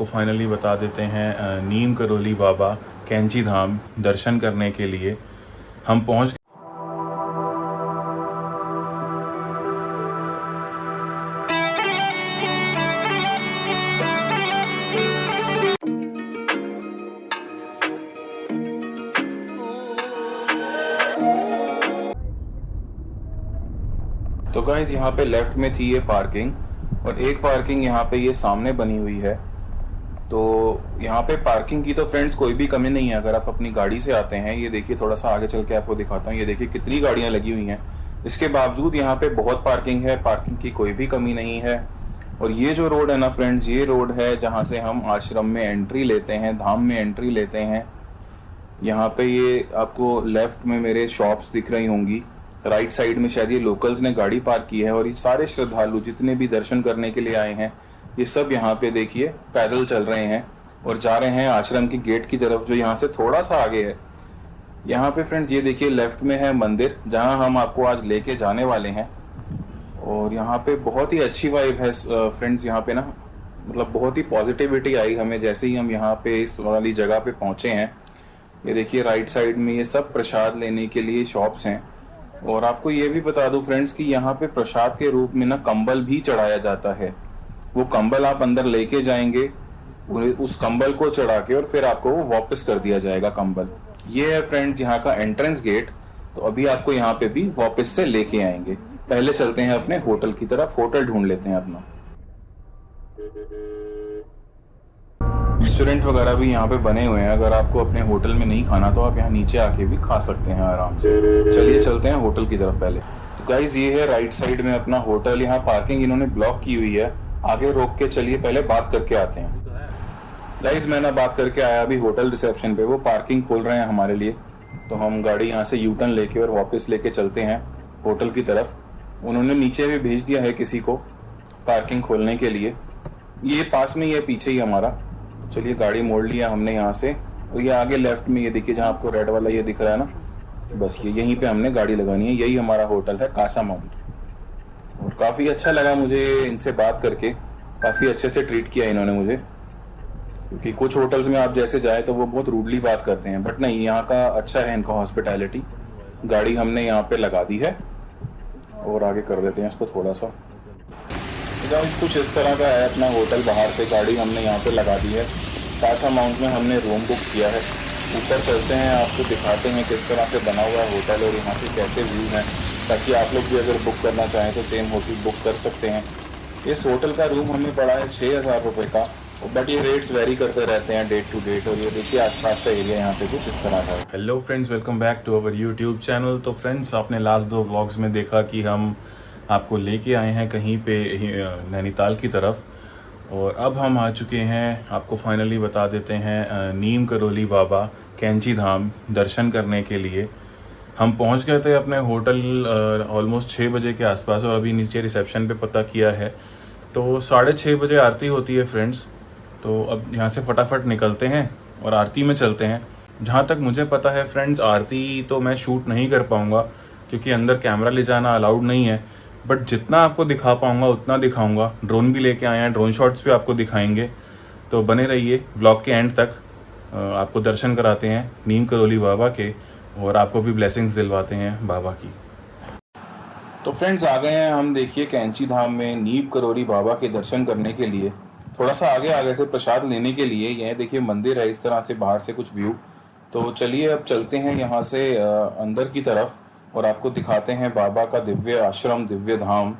आपको फाइनली बता देते हैं नीम करोली बाबा कैंची धाम दर्शन करने के लिए हम पहुंच। तो गाइस यहाँ पे लेफ्ट में थी ये पार्किंग और एक पार्किंग यहाँ पे ये सामने बनी हुई है। तो यहाँ पे पार्किंग की तो फ्रेंड्स कोई भी कमी नहीं है अगर आप अपनी गाड़ी से आते हैं। ये देखिए, थोड़ा सा आगे चल के आपको दिखाता हूँ। ये देखिए कितनी गाड़ियाँ लगी हुई हैं, इसके बावजूद यहाँ पे बहुत पार्किंग है, पार्किंग की कोई भी कमी नहीं है। और ये जो रोड है ना फ्रेंड्स, ये रोड है जहाँ से हम आश्रम में एंट्री लेते हैं, धाम में एंट्री लेते हैं। यहाँ पे ये आपको लेफ्ट में मेरे शॉप्स दिख रही होंगी, राइट साइड में शायद ये लोकल्स ने गाड़ी पार्क की है। और ये सारे श्रद्धालु जितने भी दर्शन करने के लिए आए हैं, ये सब यहाँ पे देखिए पैदल चल रहे हैं और जा रहे हैं आश्रम के गेट की तरफ, जो यहाँ से थोड़ा सा आगे है। यहाँ पे फ्रेंड्स ये देखिए लेफ्ट में है मंदिर, जहाँ हम आपको आज लेके जाने वाले हैं। और यहाँ पे बहुत ही अच्छी वाइब है फ्रेंड्स। यहाँ पे ना मतलब बहुत ही पॉजिटिविटी आई हमें जैसे ही हम यहाँ पे इस वाली जगह पे पहुँचे हैं। ये देखिए राइट साइड में ये सब प्रसाद लेने के लिए शॉप्स हैं। और आपको ये भी बता दूं फ्रेंड्स कि यहाँ पे प्रसाद के रूप में ना कंबल भी चढ़ाया जाता है। वो कंबल आप अंदर लेके जाएंगे, उस कंबल को चढ़ा के और फिर आपको वो वापस कर दिया जाएगा कंबल। ये है फ्रेंड्स यहाँ का एंट्रेंस गेट। तो अभी आपको यहाँ पे भी वापस से लेके आएंगे। पहले चलते हैं अपने होटल की तरफ, होटल ढूंढ लेते हैं अपना। रेस्टोरेंट वगैरह भी यहाँ पे बने हुए हैं, अगर आपको अपने होटल में नहीं खाना तो आप यहाँ नीचे आके भी खा सकते हैं आराम से। चलिए चलते हैं होटल की तरफ पहले। तो गाइज ये है राइट साइड में अपना होटल। यहाँ पार्किंग इन्होंने ब्लॉक की हुई है, आगे रोक के चलिए पहले बात करके आते हैं। गाइज मैं ना बात करके आया अभी होटल रिसेप्शन पे, वो पार्किंग खोल रहे हैं हमारे लिए। तो हम गाड़ी यहाँ से यू टर्न लेके और वापस लेके चलते हैं होटल की तरफ। उन्होंने नीचे भी भेज दिया है किसी को पार्किंग खोलने के लिए। ये पास में ही है, पीछे ही हमारा। चलिए गाड़ी मोड़ लिया हमने यहाँ से। और ये आगे लेफ्ट में ये देखिए जहाँ आपको रेड वाला ये दिख रहा है ना, बस ये यहीं पे हमने गाड़ी लगानी है। यही हमारा होटल है कासा माउंट। और काफ़ी अच्छा लगा मुझे इनसे बात करके, काफ़ी अच्छे से ट्रीट किया इन्होंने मुझे। क्योंकि कुछ होटल्स में आप जैसे जाए तो वो बहुत रूडली बात करते हैं, बट नहीं, यहाँ का अच्छा है इनका हॉस्पिटैलिटी। गाड़ी हमने यहाँ पे लगा दी है और आगे कर देते हैं इसको थोड़ा सा। कुछ इस तरह का है अपना होटल। बाहर से गाड़ी हमने यहाँ पे लगा दी है। कासा माउंट में हमने रूम बुक किया है। ऊपर चलते हैं, आपको दिखाते हैं किस तरह से बना हुआ है होटल और यहाँ से कैसे व्यूज़ हैं, ताकि आप लोग भी अगर बुक करना चाहें तो सेम होटल बुक कर सकते हैं। इस होटल का रूम हमें पड़ा है 6,000 रुपये का, बट ये रेट्स वेरी करते रहते हैं डेट टू डेट। और ये देखिए आसपास का एरिया यहाँ पे कुछ इस तरह का है। Hello friends, welcome back to our YouTube channel. तो फ्रेंड्स, आपने लास्ट 2 व्लॉग्स में देखा कि हम आपको लेके आए हैं कहीं पे नैनीताल की तरफ, और अब हम आ चुके हैं। आपको फाइनली बता देते हैं नीम करोली बाबा कैंची धाम दर्शन करने के लिए हम पहुंच गए थे अपने होटल ऑलमोस्ट 6 बजे के आसपास। और अभी नीचे रिसेप्शन पे पता किया है तो 6:30 बजे आरती होती है फ्रेंड्स। तो अब यहाँ से फटाफट निकलते हैं और आरती में चलते हैं। जहाँ तक मुझे पता है फ्रेंड्स, आरती तो मैं शूट नहीं कर पाऊँगा क्योंकि अंदर कैमरा ले जाना अलाउड नहीं है, बट जितना आपको दिखा पाऊँगा उतना दिखाऊँगा। ड्रोन भी लेके आए हैं, ड्रोन शॉट्स भी आपको दिखाएंगे। तो बने रहिए व्लॉग के एंड तक। आपको दर्शन कराते हैं नीम करोली बाबा के और आपको भी ब्लेसिंग्स दिलवाते हैं बाबा की। तो फ्रेंड्स आ गए हैं हम, देखिए कैंची धाम में नीम करोली बाबा के दर्शन करने के लिए। थोड़ा सा आगे आ गए थे प्रसाद लेने के लिए। यह देखिए मंदिर है इस तरह से, बाहर से कुछ व्यू। तो चलिए अब चलते हैं यहाँ से अंदर की तरफ और आपको दिखाते हैं बाबा का दिव्य आश्रम, दिव्य धाम।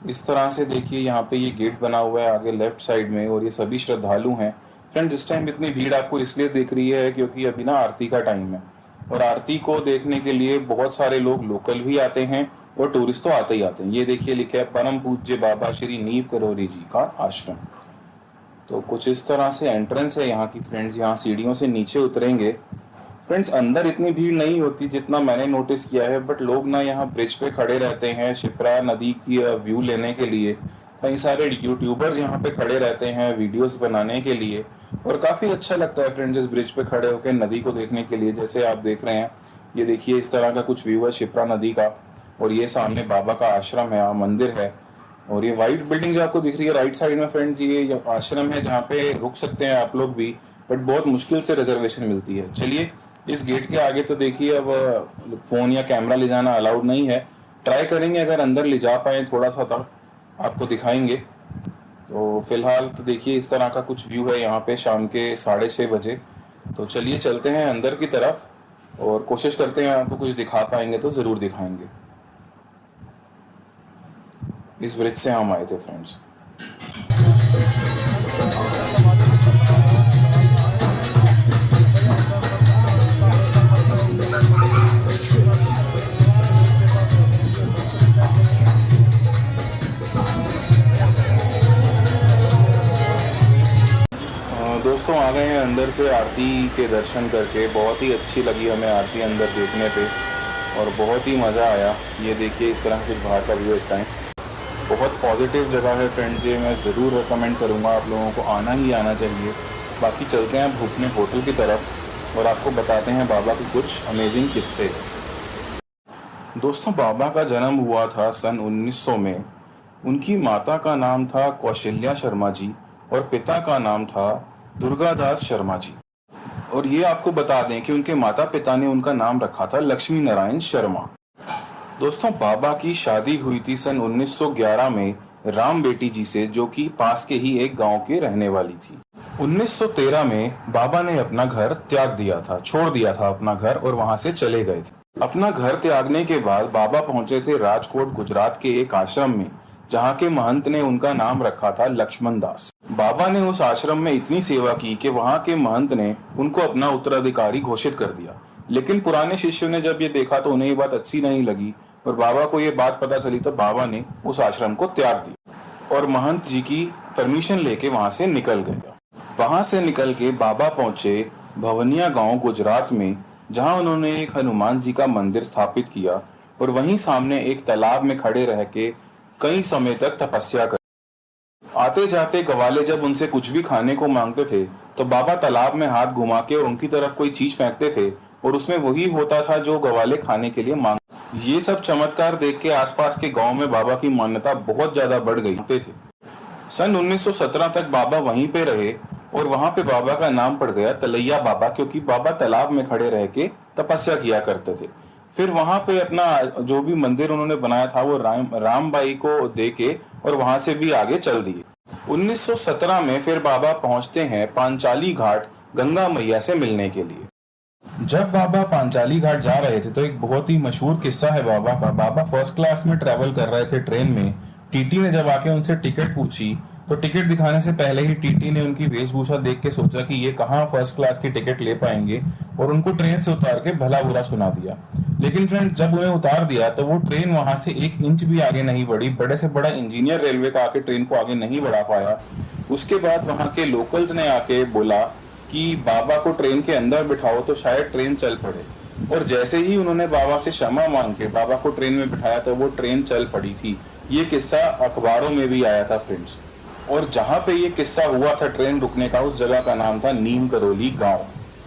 इस तरह से देखिए यहाँ पे ये गेट बना हुआ है आगे लेफ्ट साइड में, और ये सभी श्रद्धालु हैं। फ्रेंड इस टाइम इतनी भीड़ आपको इसलिए दिख रही है क्योंकि अभी ना आरती का टाइम है, और आरती को देखने के लिए बहुत सारे लोग लोकल भी आते हैं और टूरिस्ट तो आते ही आते हैं। ये देखिए लिखा है परम पूज्य बाबा श्री नीम करोली जी का आश्रम। तो कुछ इस तरह से एंट्रेंस है यहाँ की फ्रेंड्स। यहाँ सीढ़ियों से नीचे उतरेंगे। फ्रेंड्स अंदर इतनी भीड़ नहीं होती जितना मैंने नोटिस किया है, बट लोग ना यहाँ ब्रिज पे खड़े रहते हैं शिप्रा नदी की व्यू लेने के लिए। कई सारे यूट्यूबर्स यहाँ पे खड़े रहते हैं वीडियोस बनाने के लिए, और काफ़ी अच्छा लगता है फ्रेंड्स इस ब्रिज पे खड़े होकर नदी को देखने के लिए। जैसे आप देख रहे हैं, ये देखिए इस तरह का कुछ व्यू है शिप्रा नदी का, और ये सामने बाबा का आश्रम है, मंदिर है। और ये वाइट बिल्डिंग जो आपको दिख रही है राइट साइड में फ्रेंड्स, ये आश्रम है जहाँ पे रुक सकते हैं आप लोग भी, बट बहुत मुश्किल से रिजर्वेशन मिलती है। चलिए इस गेट के आगे तो देखिए अब फ़ोन या कैमरा ले जाना अलाउड नहीं है। ट्राई करेंगे अगर अंदर ले जा पाए थोड़ा सा तक आपको दिखाएंगे। तो फिलहाल तो देखिए इस तरह का कुछ व्यू है यहाँ पे शाम के 6:30 बजे। तो चलिए चलते हैं अंदर की तरफ और कोशिश करते हैं आपको कुछ दिखा पाएंगे तो ज़रूर दिखाएंगे। इस ब्रिज से हम आए थे फ्रेंड्स। दोस्तों आ गए हैं अंदर से आरती के दर्शन करके। बहुत ही अच्छी लगी हमें आरती अंदर देखने पे और बहुत ही मज़ा आया। ये देखिए इस तरह कुछ बाहर का व्यू इस टाइम। बहुत पॉजिटिव जगह है फ्रेंड्स, ये मैं ज़रूर रिकमेंड करूँगा, आप लोगों को आना ही आना चाहिए। बाकी चलते हैं अब अपने होटल की तरफ और आपको बताते हैं बाबा के कुछ अमेजिंग किस्से। दोस्तों बाबा का जन्म हुआ था सन 1900 में। उनकी माता का नाम था कौशल्या शर्मा जी और पिता का नाम था दुर्गादास शर्मा जी। और ये आपको बता दें कि उनके माता पिता ने उनका नाम रखा था लक्ष्मी नारायण शर्मा। दोस्तों बाबा की शादी हुई थी सन 1911 में राम बेटी जी से, जो कि पास के ही एक गांव के रहने वाली थी। 1913 में बाबा ने अपना घर त्याग दिया था, छोड़ दिया था अपना घर और वहां से चले गए थे। अपना घर त्यागने के बाद बाबा पहुंचे थे राजकोट गुजरात के एक आश्रम में, जहाँ के महंत ने उनका नाम रखा था लक्ष्मण दास। बाबा ने उस आश्रम में इतनी सेवा की कि वहाँ के महंत ने उनको अपना उत्तराधिकारी घोषित कर दिया। लेकिन पुराने शिष्यों ने जब ये देखा तो उन्हें ये बात अच्छी नहीं लगी और बाबा को ये बात पता चली तो बाबा ने उस आश्रम को त्याग दिया और महंत जी की परमिशन लेके वहां से निकल गए। वहां से निकल के बाबा पहुंचे भवनिया गांव गुजरात में, जहां उन्होंने एक हनुमान जी का मंदिर स्थापित किया और वहीं सामने एक तालाब में खड़े रह के कई समय तक तपस्या कर। आते जाते गवाले जब उनसे कुछ भी खाने को मांगते थे तो बाबा तालाब में हाथ घुमा के और उनकी तरफ कोई चीज फेंकते थे और उसमें वही होता था जो गवाले खाने के लिए मांग। ये सब चमत्कार देख के आसपास के गांव में बाबा की मान्यता बहुत ज्यादा बढ़ गई थे। सन 1917 तक बाबा वहीं पे रहे और वहां पे बाबा का नाम पड़ गया तलैया बाबा, क्योंकि बाबा तालाब में खड़े रह के तपस्या किया करते थे। फिर वहां पे अपना जो भी मंदिर उन्होंने बनाया था वो रामबाई को दे के और वहां से भी आगे चल दिए। 1917 में फिर बाबा पहुंचते हैं पांचाली घाट गंगा मैया से मिलने के लिए। जब बाबा पांचाली घाट जा रहे थे तो एक बहुत ही मशहूर किस्सा है बाबा का। बाबा फर्स्ट क्लास में ट्रेवल कर रहे थे ट्रेन में। टीटी ने जब आके उनसे टिकट पूछी तो टिकट दिखाने से पहले ही टीटी ने उनकी वेशभूषा देख के सोचा कि ये कहाँ फर्स्ट क्लास की टिकट ले पाएंगे और उनको ट्रेन से उतार के भला बुरा सुना दिया। लेकिन फ्रेंड जब उन्हें उतार दिया तो वो ट्रेन वहां से 1 इंच भी आगे नहीं बढ़ी। बड़े से बड़ा इंजीनियर रेलवे का आके ट्रेन को आगे नहीं बढ़ा पाया। उसके बाद वहां के लोकल्स ने आके बोला कि बाबा को ट्रेन के अंदर बिठाओ तो शायद ट्रेन चल पड़े, और जैसे ही उन्होंने बाबा से क्षमा मांग के बाबा को ट्रेन में बिठाया तो वो ट्रेन चल पड़ी थी। ये किस्सा अखबारों में भी आया था फ्रेंड्स। और जहाँ पे ये किस्सा हुआ था ट्रेन रुकने का, उस जगह का नाम था नीम करौली गाँव।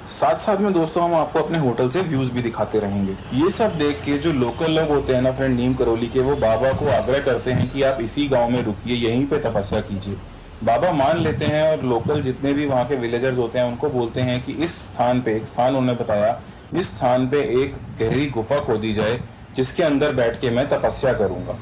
साथ साथ में दोस्तों हम आपको अपने होटल से व्यूज भी दिखाते रहेंगे। ये सब देख के जो लोकल लोग होते हैं ना फ्रेंड नीम करौली के, वो बाबा को आग्रह करते हैं कि आप इसी गांव में रुकिए, यहीं पे तपस्या कीजिए। बाबा मान लेते हैं और लोकल जितने भी वहाँ के विलेजर्स होते हैं उनको बोलते हैं कि इस स्थान पे, एक स्थान उन्होंने बताया, इस स्थान पे एक गहरी गुफा खोदी जाए जिसके अंदर बैठ के मैं तपस्या करूंगा।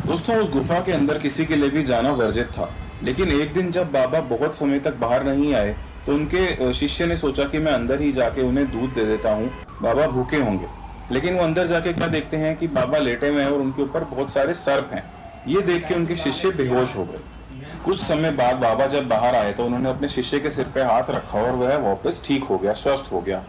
दोस्तों उस गुफा के अंदर किसी के लिए भी जाना वर्जित था। लेकिन एक दिन जब बाबा बहुत समय तक बाहर नहीं आए तो उनके शिष्य ने सोचा कि मैं अंदर ही जाके उन्हें दूध दे देता हूँ, बाबा भूखे होंगे। लेकिन वो अंदर जाके क्या देखते हैं कि बाबा लेटे हुए हैं और उनके ऊपर बहुत सारे सर्प हैं। ये देख के उनके शिष्य बेहोश हो गए। कुछ समय बाद बाबा जब बाहर आए तो उन्होंने अपने शिष्य के सिर पे हाथ रखा और वह वापस ठीक हो गया, स्वस्थ हो गया।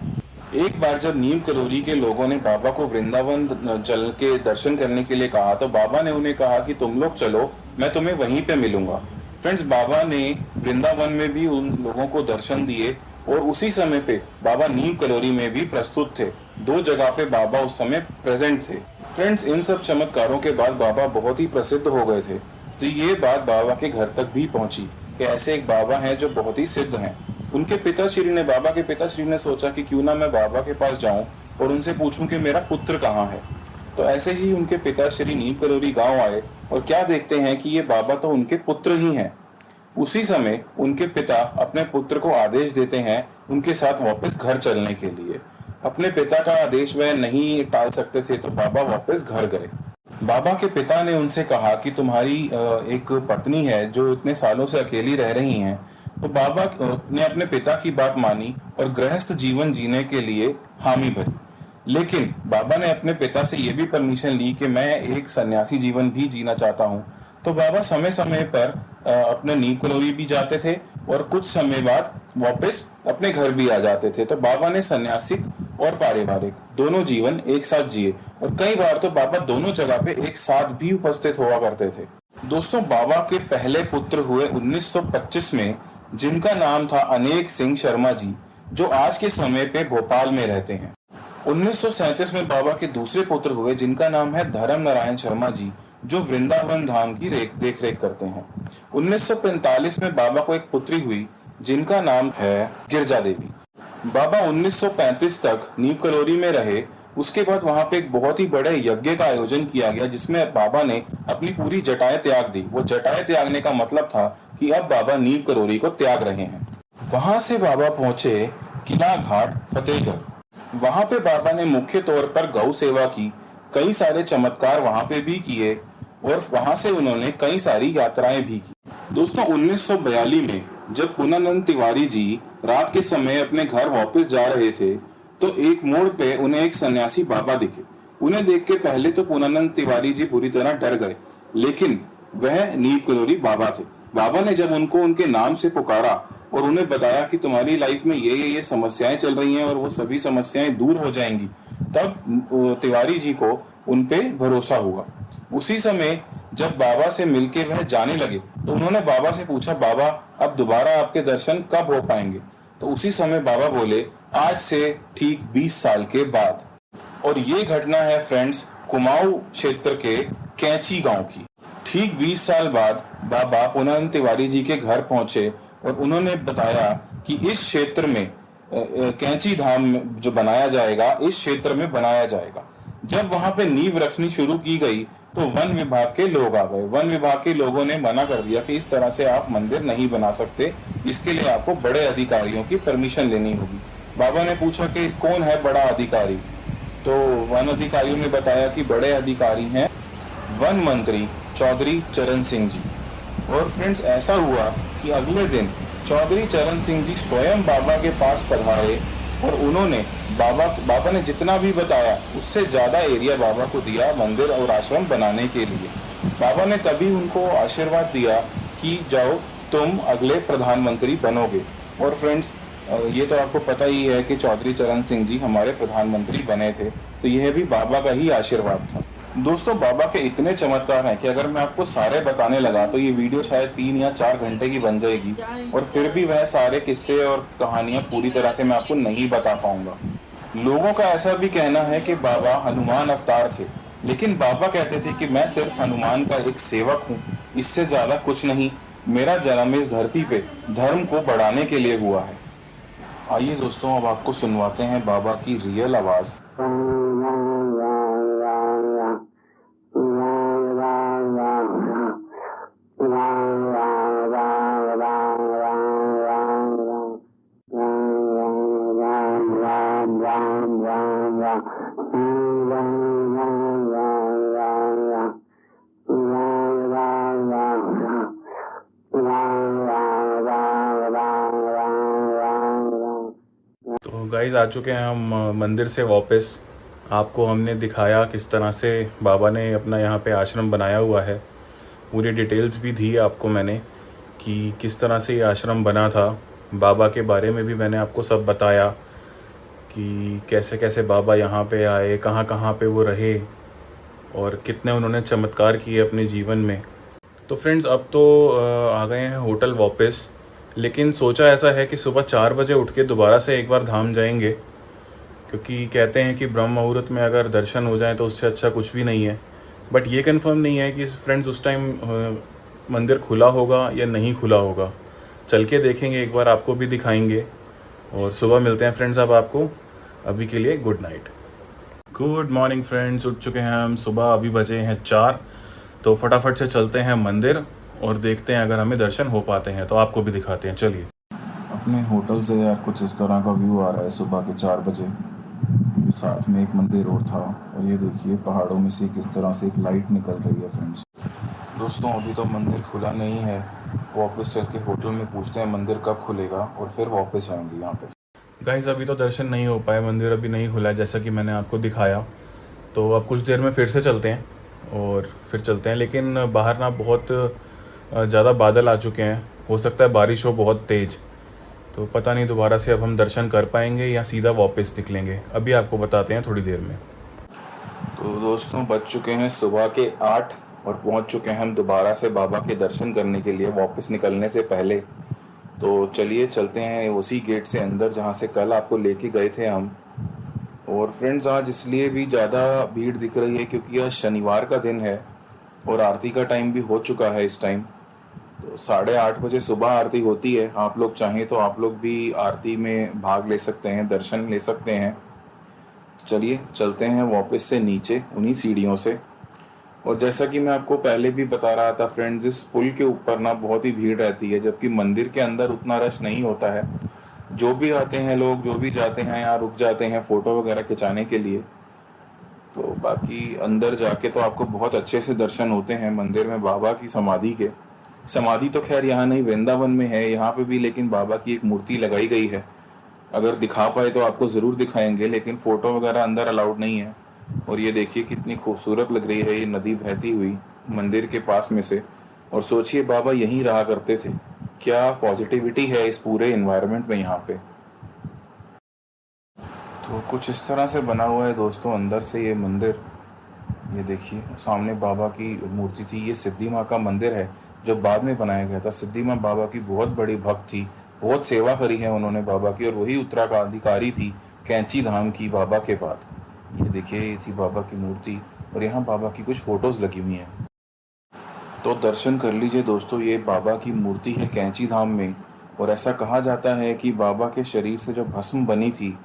एक बार जब नीम करौली के लोगों ने बाबा को वृंदावन चल के दर्शन करने के लिए कहा तो बाबा ने उन्हें कहा कि तुम लोग चलो, मैं तुम्हें वहीं पे मिलूंगा। फ्रेंड्स बाबा ने वृंदावन में भी उन लोगों को दर्शन दिए और उसी समय पे बाबा नीम करौली में भी प्रस्तुत थे। 2 जगह पे बाबा उस समय प्रेजेंट थे। फ्रेंड्स इन सब चमत्कारों के बाद बाबा बहुत ही प्रसिद्ध हो गए थे। तो ये बात बाबा के घर तक भी पहुंची कि ऐसे एक बाबा हैं जो बहुत ही सिद्ध हैं। उनके पिताश्री ने, बाबा के पिताश्री ने सोचा कि क्यों ना मैं बाबा के पास जाऊं और उनसे पूछूं कि मेरा पुत्र कहाँ है। तो ऐसे ही उनके पिता श्री नीम करोली गांव आए और क्या देखते हैं कि ये बाबा तो उनके पुत्र ही हैं। उसी समय उनके पिता अपने पुत्र को आदेश देते हैं उनके साथ वापस घर चलने के लिए। अपने पिता का आदेश वह नहीं टाल सकते थे, तो बाबा वापस घर गए। बाबा के पिता ने उनसे कहा कि तुम्हारी एक पत्नी है जो इतने सालों से अकेली रह रही हैं। तो बाबा ने अपने पिता की बात मानी और गृहस्थ जीवन जीने के लिए हामी भरी। लेकिन बाबा ने अपने पिता से यह भी परमिशन ली कि मैं एक सन्यासी जीवन भी जीना चाहता हूँ। तो बाबा समय समय पर अपने नीम करोली भी जाते थे और कुछ समय बाद वापस अपने घर भी आ जाते थे। तो बाबा ने सन्यासिक और पारिवारिक दोनों जीवन एक साथ जिए और कई बार तो बाबा दोनों जगह पे एक साथ भी उपस्थित हुआ करते थे। दोस्तों, बाबा के पहले पुत्र हुए 1925 में, जिनका नाम था अनेक सिंह शर्मा जी, जो आज के समय पे भोपाल में रहते हैं। 1937 में बाबा के दूसरे पुत्र हुए, जिनका नाम है धर्म नारायण शर्मा जी, जो वृंदावन धाम की देख रेख करते हैं। 1945 में बाबा को एक पुत्री हुई, जिनका नाम है गिरजा देवी। बाबा 1935 तक नीम करोली में रहे। उसके बाद वहां पे एक बहुत ही बड़े यज्ञ का आयोजन किया गया, जिसमें बाबा ने अपनी पूरी जटाएं त्याग दी। वो जटाएं त्यागने का मतलब था कि अब बाबा नीम करोली को त्याग रहे हैं। वहां से बाबा पहुंचे किला घाट फतेहगढ़। वहां पे बाबा ने मुख्य तौर पर गौ सेवा की, कई सारे चमत्कार वहां पे भी किए और वहां से उन्होंने कई सारी यात्राएं भी की। दोस्तों, 1942 में जब पूर्णानंद तिवारी जी रात के समय अपने घर वापस जा रहे थे, तो एक मोड़ पे उन्हें एक सन्यासी बाबा दिखे। उन्हें देख के पहले तो पूर्णानंद तिवारी जी बुरी तरह डर गए, लेकिन वह नीम करोली बाबा थे। बाबा ने जब उनको उनके नाम से पुकारा और उन्हें बताया कि तुम्हारी लाइफ में ये समस्याएं चल रही हैं और वो सभी समस्याएं दूर हो जाएंगी, तब तिवारी जी को उन पे भरोसा हुआ। उसी समय जब बाबा से मिलके वह जाने लगे, तो उन्होंने बाबा से पूछा, बाबा अब दोबारा आपके दर्शन कब हो पाएंगे? तो उसी समय बाबा बोले, आज से ठीक 20 साल के बाद। और ये घटना है फ्रेंड्स कुमाऊं क्षेत्र के कैंची गांव की। ठीक 20 साल बाद बाबा पूर्णानंद तिवारी जी के घर पहुंचे और उन्होंने बताया कि इस क्षेत्र में कैंची धाम जो बनाया जाएगा, इस क्षेत्र में बनाया जाएगा। जब वहां पे नींव रखनी शुरू की गई, तो वन विभाग के लोग आ गए। वन विभाग के लोगों ने मना कर दिया कि इस तरह से आप मंदिर नहीं बना सकते, इसके लिए आपको बड़े अधिकारियों की परमिशन लेनी होगी। बाबा ने पूछा कि कौन है बड़ा अधिकारी? तो वन अधिकारियों ने बताया कि बड़े अधिकारी हैं वन मंत्री चौधरी चरण सिंह जी। और फ्रेंड्स, ऐसा हुआ कि अगले दिन चौधरी चरण सिंह जी स्वयं बाबा के पास पधारे और उन्होंने बाबा ने जितना भी बताया उससे ज्यादा एरिया बाबा को दिया मंदिर और आश्रम बनाने के लिए। बाबा ने तभी उनको आशीर्वाद दिया कि जाओ, तुम अगले प्रधानमंत्री बनोगे। और फ्रेंड्स, ये तो आपको पता ही है कि चौधरी चरण सिंह जी हमारे प्रधानमंत्री बने थे, तो यह भी बाबा का ही आशीर्वाद था। दोस्तों, बाबा के इतने चमत्कार हैं कि अगर मैं आपको सारे बताने लगा तो ये वीडियो शायद 3 या 4 घंटे की बन जाएगी, और फिर भी वह सारे किस्से और कहानियां पूरी तरह से मैं आपको नहीं बता पाऊंगा। लोगों का ऐसा भी कहना है कि बाबा हनुमान अवतार थे, लेकिन बाबा कहते थे कि मैं सिर्फ हनुमान का एक सेवक हूँ, इससे ज्यादा कुछ नहीं। मेरा जन्म इस धरती पे धर्म को बढ़ाने के लिए हुआ है। आइए दोस्तों, अब आपको सुनवाते हैं बाबा की रियल आवाज। तो गाइस, आ चुके हैं हम मंदिर से वापस। आपको हमने दिखाया किस तरह से बाबा ने अपना यहाँ पे आश्रम बनाया हुआ है। पूरी डिटेल्स भी दी आपको मैंने कि किस तरह से ये आश्रम बना था। बाबा के बारे में भी मैंने आपको सब बताया कि कैसे कैसे बाबा यहाँ पे आए, कहाँ कहाँ पे वो रहे और कितने उन्होंने चमत्कार किए अपने जीवन में। तो फ्रेंड्स, अब तो आ गए हैं होटल वापस, लेकिन सोचा ऐसा है कि सुबह 4 बजे उठ के दोबारा से एक बार धाम जाएंगे, क्योंकि कहते हैं कि ब्रह्म मुहूर्त में अगर दर्शन हो जाए तो उससे अच्छा कुछ भी नहीं है। बट ये कंफर्म नहीं है कि फ्रेंड्स उस टाइम मंदिर खुला होगा या नहीं खुला होगा। चल के देखेंगे एक बार, आपको भी दिखाएंगे और सुबह मिलते हैं फ्रेंड्स। अब आपको अभी के लिए good night. Good morning friends, उठ चुके हैं हम। सुबह अभी बजे हैं 4। तो फटाफट से चलते हैं मंदिर और देखते हैं अगर हमें दर्शन हो पाते हैं तो आपको भी दिखाते हैं। चलिए। अपने होटल से यार कुछ इस तरह का व्यू आ रहा है सुबह के 4 बजे। ये साथ में एक मंदिर और था, और ये देखिए पहाड़ों में से किस तरह से एक लाइट निकल रही है फ्रेंड्स। दोस्तों अभी तो मंदिर खुला नहीं है, वापस चल के होटल में पूछते हैं मंदिर कब खुलेगा और फिर वापस आएंगे यहाँ पे। गाइस अभी तो दर्शन नहीं हो पाए, मंदिर अभी नहीं खुला है जैसा कि मैंने आपको दिखाया। तो अब कुछ देर में फिर से चलते हैं और फिर चलते हैं, लेकिन बाहर ना बहुत ज़्यादा बादल आ चुके हैं। हो सकता है बारिश हो बहुत तेज़। तो पता नहीं दोबारा से अब हम दर्शन कर पाएंगे या सीधा वापस निकलेंगे। अभी आपको बताते हैं थोड़ी देर में। तो दोस्तों बज चुके हैं सुबह के 8 और पहुंच चुके हैं हम दोबारा से बाबा के दर्शन करने के लिए वापस निकलने से पहले। तो चलिए चलते हैं उसी गेट से अंदर जहां से कल आपको लेके गए थे हम। और फ्रेंड्स आज इसलिए भी ज़्यादा भीड़ दिख रही है क्योंकि आज शनिवार का दिन है और आरती का टाइम भी हो चुका है इस टाइम। तो 8:30 बजे सुबह आरती होती है। आप लोग चाहें तो आप लोग भी आरती में भाग ले सकते हैं, दर्शन ले सकते हैं। चलिए चलते हैं वापस से नीचे उन्हीं सीढ़ियों से। और जैसा कि मैं आपको पहले भी बता रहा था फ्रेंड्स, इस पुल के ऊपर ना बहुत ही भीड़ रहती है, जबकि मंदिर के अंदर उतना रश नहीं होता है। जो भी आते हैं लोग, जो भी जाते हैं यहाँ रुक जाते हैं फ़ोटो वगैरह खिंचाने के लिए। तो बाकी अंदर जाके तो आपको बहुत अच्छे से दर्शन होते हैं मंदिर में बाबा की समाधि के। समाधि तो खैर यहाँ नहीं, वृंदावन में है यहाँ पे भी, लेकिन बाबा की एक मूर्ति लगाई गई है। अगर दिखा पाए तो आपको ज़रूर दिखाएंगे, लेकिन फ़ोटो वगैरह अंदर अलाउड नहीं है। और ये देखिए कितनी खूबसूरत लग रही है ये नदी बहती हुई मंदिर के पास में से। और सोचिए बाबा यहीं रहा करते थे। क्या पॉजिटिविटी है इस पूरे इन्वायरमेंट में यहाँ पे। तो कुछ इस तरह से बना हुआ है दोस्तों अंदर से ये मंदिर। ये देखिए सामने बाबा की मूर्ति थी। ये सिद्धि माँ का मंदिर है जो बाद में बनाया गया था। सिद्धि माँ बाबा की बहुत बड़ी भक्त थी, बहुत सेवा करी है उन्होंने बाबा की, और वही उत्तराधिकारी थी कैंची धाम की बाबा के बाद। ये देखिए ये थी बाबा की मूर्ति और यहाँ बाबा की कुछ फोटोज लगी हुई हैं। तो दर्शन कर लीजिए दोस्तों, ये बाबा की मूर्ति है कैंची धाम में। और ऐसा कहा जाता है कि बाबा के शरीर से जो भस्म बनी थी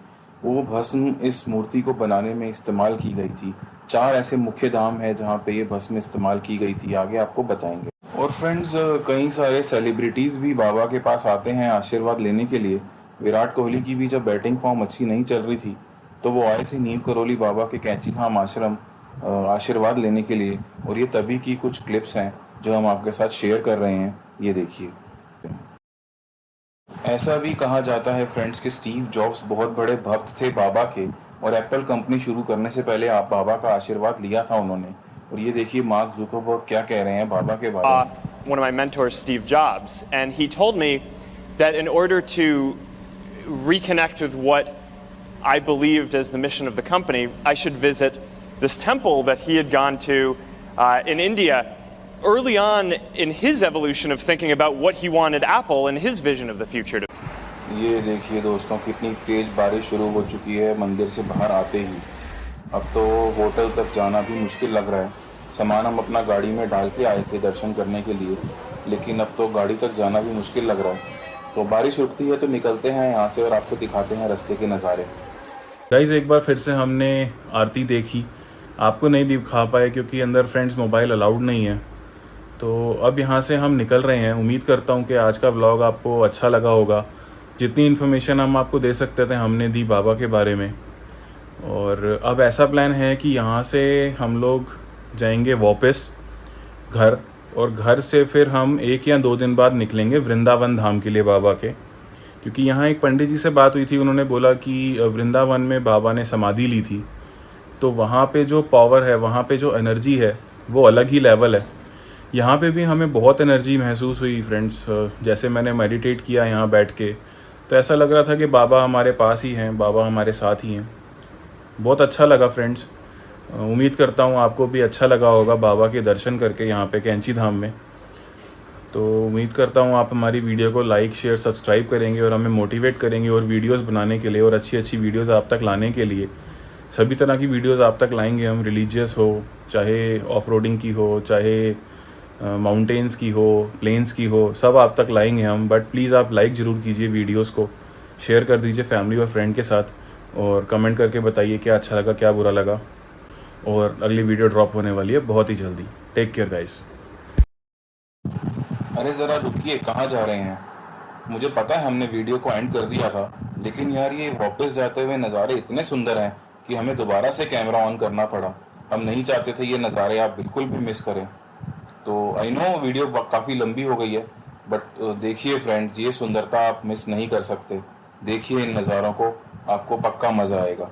वो भस्म इस मूर्ति को बनाने में इस्तेमाल की गई थी। 4 ऐसे मुख्य धाम है जहाँ पे ये भस्म इस्तेमाल की गई थी, आगे आपको बताएंगे। और फ्रेंड्स कई सारे सेलिब्रिटीज़ भी बाबा के पास आते हैं आशीर्वाद लेने के लिए। विराट कोहली की भी जब बैटिंग फॉर्म अच्छी नहीं चल रही थी तो वो आए थे नीम करौली बाबा के कैंची धाम आश्रम आशीर्वाद लेने के लिए। और ये तभी की कुछ क्लिप्स हैं जो हम आपके साथ शेयर कर रहे हैं। ये देखिए। ऐसा भी कहा जाता है फ्रेंड्स कि स्टीव जॉब्स बहुत बड़े भक्त थे बाबा के, और एप्पल कंपनी शुरू करने से पहले आप बाबा का आशीर्वाद लिया था उन्होंने। और ये देखिए मार्क जुकरबर्ग क्या कह रहे हैं बाबा के बारे में। One of my mentors, Steve Jobs, and he told me that in order to reconnect with what I believed as the mission of the company, I should visit this temple that he had gone to in India early on in his evolution of thinking about what he wanted Apple and his vision of the future to. ये देखिए दोस्तों कितनी तेज बारिश शुरू हो चुकी है मंदिर से बाहर आते ही। अब तो होटल तक जाना भी मुश्किल लग रहा है। सामान हम अपना गाड़ी में डाल के आए थे दर्शन करने के लिए, लेकिन अब तो गाड़ी तक जाना भी मुश्किल लग रहा है। तो बारिश रुकती है तो निकलते हैं यहाँ से और आपको दिखाते हैं रास्ते के नज़ारे। गाइस एक बार फिर से हमने आरती देखी, आपको नहीं दिखा पाए क्योंकि अंदर फ्रेंड्स मोबाइल अलाउड नहीं है। तो अब यहाँ से हम निकल रहे हैं। उम्मीद करता हूँ कि आज का व्लॉग आपको अच्छा लगा होगा। जितनी इन्फॉर्मेशन हम आपको दे सकते थे हमने दी बाबा के बारे में। और अब ऐसा प्लान है कि यहाँ से हम लोग जाएंगे वापस घर, और घर से फिर हम 1 या 2 दिन बाद निकलेंगे वृंदावन धाम के लिए बाबा के। क्योंकि यहाँ एक पंडित जी से बात हुई थी, उन्होंने बोला कि वृंदावन में बाबा ने समाधि ली थी, तो वहाँ पे जो पावर है, वहाँ पे जो एनर्जी है वो अलग ही लेवल है। यहाँ पे भी हमें बहुत एनर्जी महसूस हुई फ्रेंड्स। जैसे मैंने मेडिटेट किया यहाँ बैठ के, तो ऐसा लग रहा था कि बाबा हमारे पास ही हैं, बाबा हमारे साथ ही हैं। बहुत अच्छा लगा फ्रेंड्स। उम्मीद करता हूँ आपको भी अच्छा लगा होगा बाबा के दर्शन करके यहाँ पे कैंची धाम में। तो उम्मीद करता हूँ आप हमारी वीडियो को लाइक शेयर सब्सक्राइब करेंगे और हमें मोटिवेट करेंगे और वीडियोस बनाने के लिए, और अच्छी अच्छी वीडियोस आप तक लाने के लिए। सभी तरह की वीडियोस आप तक लाएंगे हम, रिलीजियस हो, चाहे ऑफ रोडिंग की हो, चाहे माउंटेन्स की हो, प्लेन्स की हो, सब आप तक लाएंगे हम। बट प्लीज़ आप लाइक ज़रूर कीजिए वीडियोस को, शेयर कर दीजिए फैमिली और फ्रेंड के साथ। और कमेंट करके बताइए क्या अच्छा लगा, क्या बुरा लगा। और अगली वीडियो ड्रॉप होने वाली है बहुत ही जल्दी। Take care guys. अरे ज़रा रुकिए, कहाँ जा रहे हैं? मुझे पता है हमने वीडियो को एंड कर दिया था, लेकिन यार ये वापस जाते हुए नज़ारे इतने सुंदर हैं कि हमें दोबारा से कैमरा ऑन करना पड़ा। हम नहीं चाहते थे ये नज़ारे आप बिल्कुल भी मिस करें। तो आई नो वीडियो काफ़ी लंबी हो गई है, बट देखिए फ्रेंड्स, ये सुंदरता आप मिस नहीं कर सकते। देखिए इन नज़ारों को, आपको पक्का मज़ा आएगा।